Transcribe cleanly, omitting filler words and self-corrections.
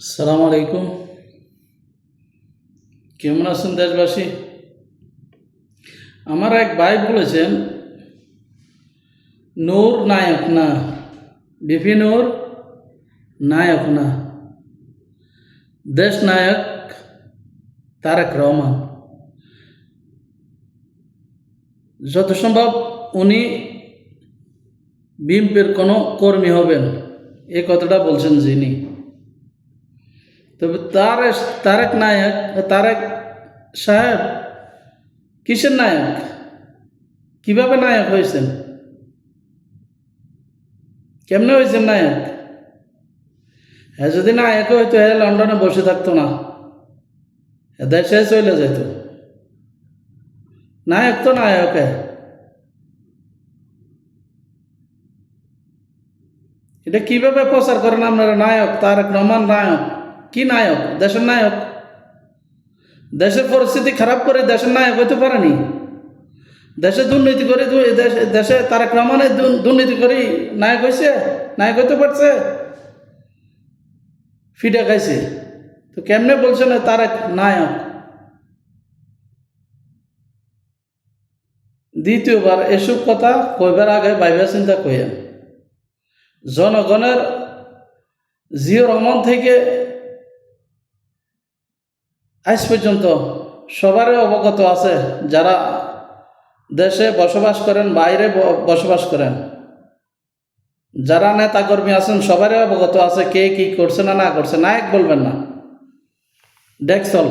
আসসালামু আলাইকুম। কেমন আছেন দেশবাসী? আমার এক ভাই বলেছেন নূর নায়ক না, বিপি নূর নায়ক না, দেশ নায়ক তারেক রহমান। যত সম্ভব উনি বিএনপির কোনো কর্মী হবেন, এই কথাটা বলছেন যিনি। তবে তারেক নায়ক, তারেক সাহেব কিসের নায়ক? কিভাবে নায়ক হয়েছেন? কেমনে হয়েছেন নায়ক? হ্যাঁ, যদি নায়ক হইতো হ্যাঁ লন্ডনে বসে থাকতো না, দেশে চলে যেত। নায়ক তো নায়ক এটা কিভাবে প্রচার করেন আপনারা? নায়ক তারেক রহমান নায়ক? কি নায়ক? দেশের নায়ক? দেশের পরিস্থিতি খারাপ করে দেশের নায়ক হইতে পারেনি? দেশে দুর্নীতি করে দেশে তারেক রহমানের দুর্নীতি করে নায়ক হয়েছে? নায়ক হইতে পারছে? ফিডা খাইছে। তো কেমনে বলছেন তারেক নায়ক? দ্বিতীয়বার এসব কথা কইবার আগে ভাইবা চিন্তা কইেন। জনগণের জিয়াউর রহমান থেকে আজ পর্যন্ত সবারই অবগত আছে, যারা দেশে বসবাস করেন, বাইরে বসবাস করেন, যারা নেতাকর্মী আছেন সবারই অবগত আছে কে কি করছে না করছে। নায়ক বলবেন না, ডেকসল